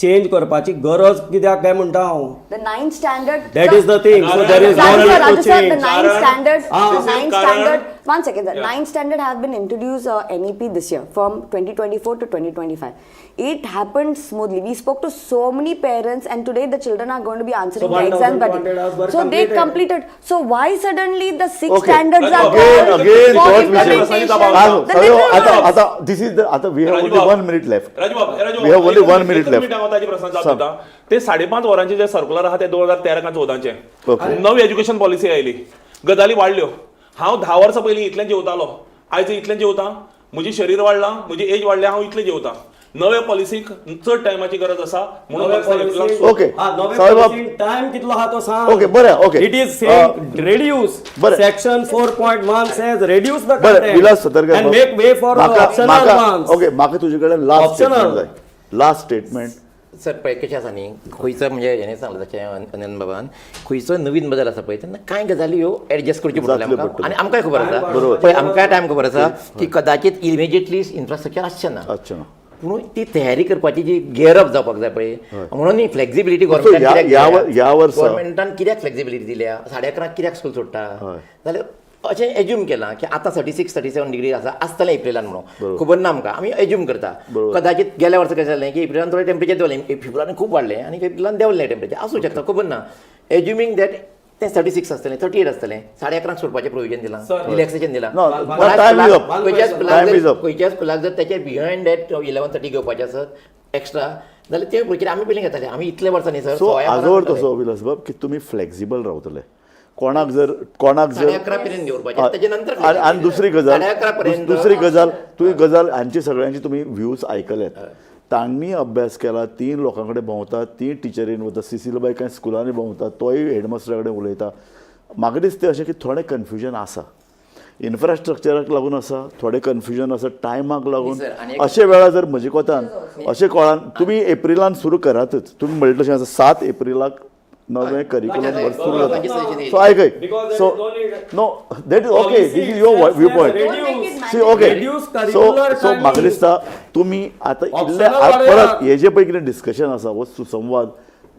change करपाची गरज कित्याक काय म्हणटा हांव. The 9th standard. That is the thing. So there is no Raju need sir, to Raju sir, the change. 9th standard, Ah. the 9th Karan. standard, 1 second, the Yeah. 9th standard has been introduced NEP this year from 2024 to 2025. It happened smoothly. We spoke to so many parents, and today the children are going to be answering So the exam 1,200 hours were so they completed. completed. So why suddenly the 6 Okay. standards are Again, called again, for thought implementation? विषय. The little आता ones. आता दिस is the आता we have Raju only बाब. 1 minute left. Raju बाब, We have only 1 minute left. ताजी प्रश्न जात होता ते 5.5 वरांचे जे सर्क्युलर आहा ते 2013 का 14चे Okay. नवी एज्युकेशन पॉलिसी आयली गजाली वाडल्यो हांव 10 वर्सां पयलीं इतलें जेवतालो आयज इतलें जेवता म्हजें शरीर वाडलां म्हजी एज वाडल्या हांव इतलें जेवता नव्या पॉलिसीक चड टायमाची गरज आसा म्हणून म्हाका सांगितलं- Okay. साईबाब. टाइम कितलो आहा तो सांग. Okay, बरें, okay. It is saying reduce. बरें. Section 4.1 says reduce the बरं content Vilas Satarkar and make way for the optional ones. Okay म्हाका तुजे कडेन लास्ट Optional. स्टेटमेंट जाय लास्ट स्टेटमेंट सर पळय कशें आसा न्ही खंयचो म्हणजे हेणें सांगलें तशें अनंत बाबान खंयचो नवीन बदल आसा पळय तेन्ना कांय गजाली ह्यो एडजस्ट करच्यो पडटल्यो जातल्यो आमकां पडटल्यो. आनी आमकांय खबर आसा बरोबर. पळय आमकांय टायम खबर आसा की कदाचित इमिजिएटली इन्फ्रास्ट्रक्चर आसचें ना अच्छा पूण ती तयारी करपाची जी गिअरअप जावपाक जाय पळय म्हणून ही फ्लेक्झिबिलिटी ह्या वर्सा गव्हर्मेंटान कित्याक फ्लेक्झिबिलिटी दिल्या 11:30 कित्याक स्कूल सोडटा जाल्यार अशें एज्यूम केलां की आतां 36-37 डिग्री आसतलें एप्रिलान म्हणून खबर ना आमकां आमी एज्यूम करता कदाचित गेल्या वर्सा कशें जालें की एप्रिलान थोडें टेम्परेचर देंवलें फेब्रुवारीन खूब वाडलें आनी एप्रिलान देंवलें टेम्परेचर आसूं शकता खबर ना एज्युमींग दॅट तें 36 आसतलें 38 आसतलें 11:30 सोडपाचें प्रोविजन दिलां रिलॅक्सेशन दिलां No, time is up. Time is up. खंयच्याच स्कुलाक जर तेच्या बिहायंड दॅट 11:30 घेवपाचें आसत एक्स्ट्रा जाल्यार तें पळय आमी पयलीं घेताले आमी इतल्या वर्सांनी सर सो आजवर तसो विलास बाब की तुमी फ्लेक्झिबल रावतले कोणाक जर 11:30 पर्यंत दवरपाचें तेजे नंतर आणि दुसरी गजाल 11:30 पर्यंत दुसरी गजाल तुम्ही गजाल हांची सगळ्यांची तुम्ही व्ह्यूज ऐकल्यात तांणी अभ्यास केला 3 लोकां कडेन भोंवता 3 टिचरीन वता सिसिलबाई कांय स्कुलांनी भोंवता तोय हेडमास्टरा कडेन उलयता म्हाका दिसता अशें की थोडें कन्फ्युजन आसा इन्फ्रास्ट्रक्चराक लागून आसा थोडें कन्फ्युजन आसा टायमाक लागून सर, आनी अशे वेळार जर म्हजे कोतान अशें कळान तुमी एप्रिलान सुरू करातच तुमी म्हणलें तशें आसा 7 एप्रिलाक नवें करिक्युलम सुरू जाता सो आयकय so no that is okay this is your view point see okay so so म्हाका दिसता तुमी आतां इतले परत हे जे पळय कितें डिस्कशन आसा हो सुसंवाद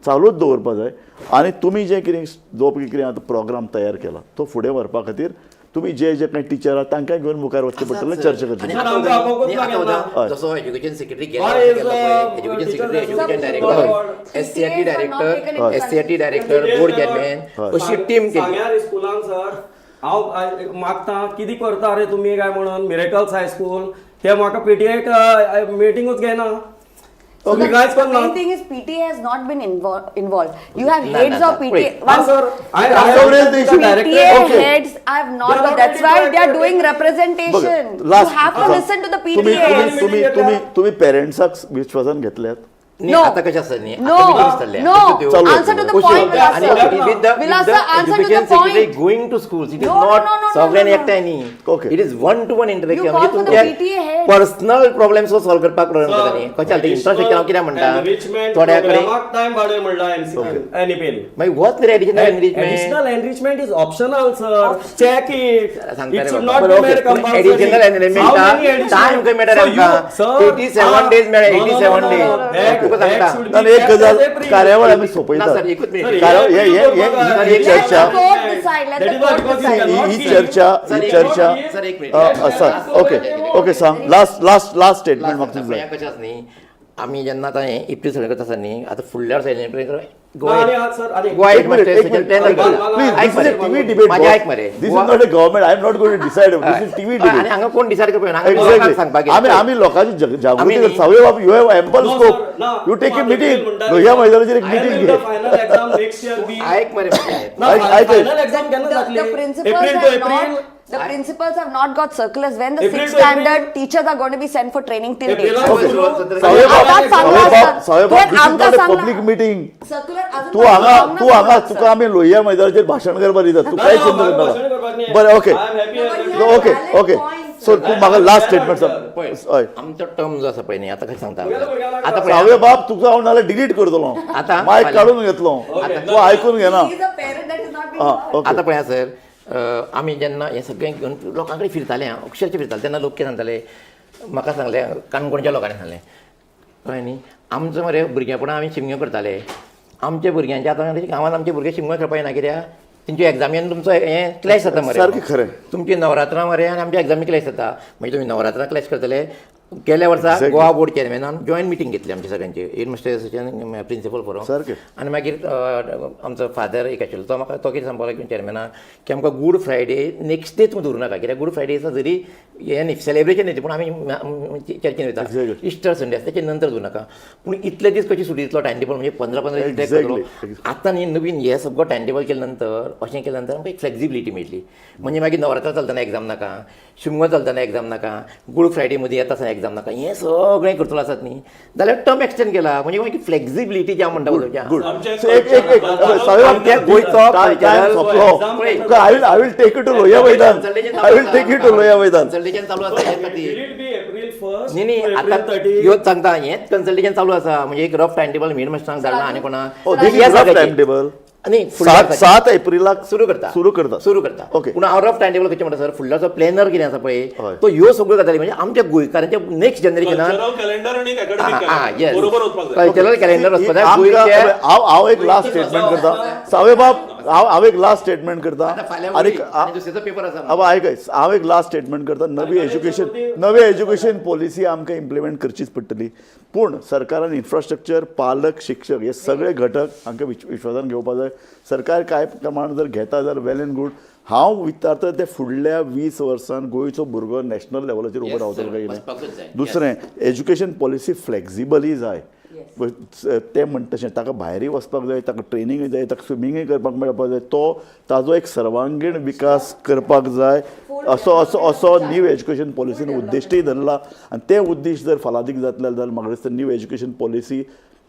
चालूच दवरपा जाय आनी तुमी जें कितें जो पळय कितें आतां प्रोग्राम तयार केला तो फुडें व्हरपा खातीर तुमी जे जे कांय टीचर आहात तांकांय घेवन मुखार वचचें पडटलें चर्चा करची जसो education secretary education secretary education director SCRT director board chairman अशी टीम केली सांग्यार स्कुलान सर हांव मागता कितें करता रे तुमी काय म्हणून मिरेकल्स हायस्कूल ते म्हाका पीटीए मिटिंगूच घेना So तुम्ही कांयच the करना main thing is PTA has not been involved. You have No, heads no, of no. PTA. Wait. Ah, sir, I Sovereign have issue. director. PTA Okay. heads I have not, They are but that's why already they are directed. doing representation. Last- You have to listen to the तुम्ही PTA. तुम्ही तुम्ही तुम्ही पेरेंट्साक विश्वासान घेतल्यात न्ही No. आता कशें आसा न्ही No. No. Answer to the point, Vilasa. Vilasa, answer to the point. Going to schools it is No, no, not no, no, sovereign no, no. एकठांय न्ही Okay. It is 1-to-1 interaction You म्हणजे call for the तुमच्या PTA head. Personal problems solve करपाक problem करता न्ही कशें जाता infrastructure हांव कितें म्हणटा थोड्या कडेन टाइम भाडे म्हणला एनईपीन मागीर होच तरी additional enrichment Additional enrichment is optional, sir. Check it. सांगता It रे should बाबा. not be made compulsory. Additional enrichment How many additional- time खंय मेळटा So you- आमकां sir, 87 days मेळटा no, no, 87 no, no, no. days That- Tuka that सांगता should be आणि एक kept गजाल as a pre- कार्यावळ आमी ना सोपयता सर एकूच Sir, मिनिट कारण he ही has to चर्चा Let the court decide. Let That the is why court because decide. he cannot he give- चर्चा Sir, ही he चर्चा cannot give- सर एक minute okay okay सांग last statement म्हाका तुमचं कशें आसा न्ही आमी जेन्ना आतां हें एप्रील सगळें करता आसा न्ही आतां फुडल्या वर्सा आणि आज सर आणि गोवा एक minute, हेडमास्टर टेनर Please, आयक this is a मरे TV debate. माझे boss. आयक मरे This is not a government. I am not going to decide. This is TV आणि debate. हांगा कोण डिसायड करपा हांगा लोकांक सांगपाक Exactly. आम्ही लोकांची जागृती आम्ही करता. सावय बाब, you have ample No, scope. sir. No. You take a तुम्हाला meeting. म्हणटाले. लोह्या मैदानाचेर एक I am meeting in घे. the final exam next year be. आयक मरे ना, I- final exam केन्ना The जातली? principals April to have April. not. The principals have not got circulars. When the April sixth to April. standard teachers are going to be sent for training till April date. to Okay. April. सावय बाब, आताच सांगला सावय बाब, sir. सावय बाब, पण this is आमकां not a सांगला. public meeting. Circular अजून तू हांगा सांगना तू हांगा सांगला, तुका आमी लोह्या मैदानाचेर भाशण करपाक दिता. तू ना, कांयच ना, चिंता म्हाका भाशण करनाका. करपाक नाही. बरें, okay. I am happy as No, well. but okay valid okay point. So तू म्हाका लास्ट स्टेटमेंट पळय सांग. हय आमचो टर्म जो आसा पळय न्ही आतां कशें सांगता भुरग्याला आतां सावय पळय बाब तुका हांव नाल्यार डिलीट करतलो. आतां मायक फाल्यां- काडून घेतलो. तू आयकून घेना. He is a parent that is not being हां heard. ओके. आतां पळया सर आमी जेन्ना हें सगळें घेवन लोकां कडेन फिरताले हांव अक्षरशः फिरताले तेन्ना लोक कितें सांगताले म्हाका सांगलें काणकोणच्या लोकांनी सांगलें कळ्ळें न्ही आमचो मरे भुरगेपणां आमी शिगम्यो करताले आमच्या भुरग्यांचे आतां गांवांत आमचे भुरगे शिगम्यो खेळपाक येना कित्याक तेंच्या एग्जामीन तुमचो हें क्लॅश जाता मरे सारकें खरें. तुमची नवरात्रां मरे आनी आमच्या एग्जामी क्लॅश जाता मागीर तुमी नवरात्रां क्लॅश करतले गेल्या वर्सा Exactly. गोवा बोर्ड चॅरमॅनान जॉयंट मिटींग घेतली आमच्या सगळ्यांची हेडमास्टर एसोसिएशन प्रिंसिपल फोरम सारकें. आनी मागीर आमचो फादर एक आशिल्लो तो म्हाका तो कितें सांगपाक लागलो चॅरमॅनाक की आमकां गूड फ्रायडे नेक्स्ट डे तूं दवरूं नाका कित्याक गूड फ्रायडे दिसा जरी हें न्ही सेलेब्रेशन न्ही पूण आमी चर्चीन वयता Exactly. इस्टर संडे आसा तेचे नंतर दवरूं नाका पूण इतले दीस कशी सुटी दितलो टायम टेबल म्हणजे 15-15 दीस Exactly. करतलो आतां न्ही नवीन हें सगळो टायम टेबल केले नंतर अशें केले नंतर आमकां एक फ्लेक्झिबिलिटी मेळटली म्हणजे मागीर नवरात्रां चलतना एग्जाम नाका शिमगो चलतना एग्जाम नाका गूड फ्रायडे मदीं येता आसतना एग्जाम नाका हें सगळें करतलो आसात न्ही जाल्यार टर्म एक्सटेंड केला म्हणजे मागीर फ्लेक्झिबिलिटी जी म्हणटा गुड आमच्या सो एक सावय बाब आमच्या गोंयचो टायम सोंपलो. I will take you to लोह्या मैदान. I will take you to लोह्या मैदान. कन्सल्टेशन चालू आसा हे खातीर Will it be April 1st? न्ही न्ही April आतां 30? ह्योच सांगता हेंच कन्सल्टेशन चालू आसा म्हणजे एक रफ टायम टेबल हेडमास्टरांक धाडला आनी कोणा Oh, this is rough timetable. न्ही 7 एप्रिलाक सुरू करता सुरू करता. सुरू करता ओके. पूण हांव रफ टायम टेबल कशें म्हणटा सर फुडलो जो प्लॅनर कितें आसा पळय हय. तो ह्यो सगळ्यो गजाली म्हणजे आमच्या गोंयकारांच्या नेक्स्ट जनरेशनाक कल्चरल कॅलेंडर आणि अकॅडमिक कॅलेंडर बरोबर वचपाक जाय. कल्चरल कॅलेंडर वचपाक जाय आमकां- गोंयचे हांव एक लास्ट स्टेटमेंट करता सावय बाब हांव एक लास्ट स्टेटमेंट करता आतां फाल्यां आनी आनी दुसऱ्याचो पेपर आसा अब आयकय हांव एक लास्ट स्टेटमेंट करता नवी एज्युकेशन पॉलिसी आमकां इम्प्लिमेंट करचीच पडटली पूण सरकारान इन्फ्रास्ट्रक्चर पालक शिक्षक हे सगळे घटक हांकां विश्वासान घेवपाक जाय सरकार कांय प्रमाण जर घेता जाल्यार वेल एंड गूड हांव विचारता ते फुडल्या 20 वर्सांत गोंयचो भुरगो नॅशनल लेवलाचेर उबो रावतलो काय वचपाकूच जाय. ना दुसरें एज्युकेशन पॉलिसी फ्लेक्झिबलय जाय ते म्हणटा तशें ताका भायरूय वचपाक जाय ताका ट्रेनिंगूय जाय ताका स्विमींगूय करपाक मेळपाक जाय तो ताजो एक सर्वांगीण विकास करपाक जाय असो न्यू एज्युकेशन पॉलिसीन उद्दिश्टय धरला आनी तें उद्दिश्ट जर फलादीक जातलें जाल्यार म्हाका दिसता न्यू एज्युकेशन पॉलिसी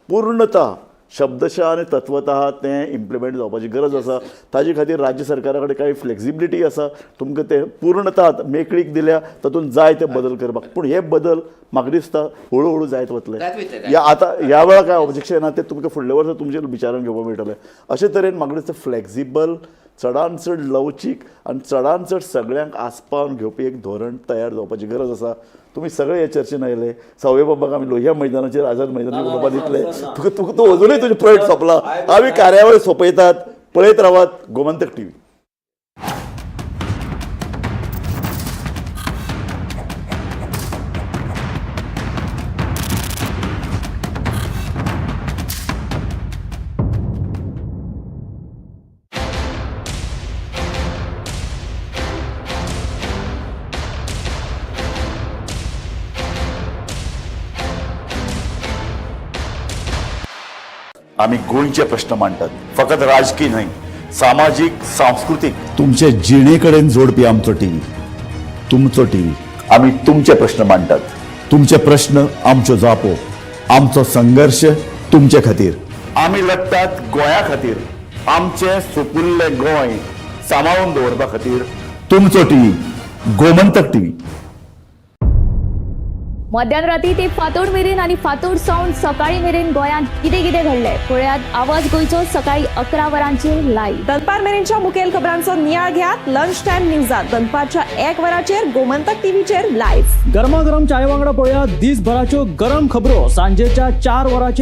पूर्णता शब्दशः आनी तत्वतः तें इम्प्लिमेंट जावपाची गरज आसा ताजे खातीर राज्य सरकारा कडेन कांय फ्लेक्झिबिलिटी आसा तुमकां तें पूर्णता मेकळीक दिल्या तातूंत जाय ते बदल करपाक पूण हे बदल म्हाका दिसता हळू जायत वतले ह्या वेळा काय ऑब्जेक्शन आहा ते तुमकां फुडल्या वर्सा तुमचेर विचारान घेवपाक मेळटलें अशे तरेन म्हाका दिसता फ्लेक्झिबल चडान चड लवचीक आनी चडान चड सगळ्यांक आस्पावन घेवपी एक धोरण तयार जावपाची गरज आसा तुमी सगळे हे चर्चेन आयले सावय बाबाक आमी लोह्या मैदानाचेर आझाद मैदानाचेर उलोवपाक दितले तुका अजुनूय तुजे प्रोजेक्ट सोंपला आमी कार्यावळ सोंपयतात पळयत रावात गोमंतक TV. आम्ही गोंयचे प्रश्न मांडटात फकत राजकीय न्हय सामाजीक सांस्कृतिक तुमचे जिणेकडेन जोडपी आमचो टीव्ही तुमचो टीव्ही आम्ही तुमचे प्रश्न मांडटात तुमचे प्रश्न आमच्यो जापो आमचो संघर्ष तुमचे खातीर आम्ही लढटात गोंया खातीर आमचे सुपुल्ले गोंय सांबाळून दवरपा खातीर तुमचो टीव्ही गोमंतक टीव्ही. मध्यानराती ते फातोड मेरेन आणि फातोड सावन सकाळी मेरेन गोंयांत कितें कितें घडलें पळयात आवाज गोंयचो सकाळी 11 वरांचेर लायव्ह. दनपार मेरेनच्या मुखेल खबरांचो नियाळ घेयात लंच टायम न्यूजात दनपारच्या 1 वराचेर गोमंतक टीव्हीचेर लायव्ह. गरमागरम चाय वांगडा पळयात दीसभराच्यो गरम खबरो सांजेच्या 4 वरांचेर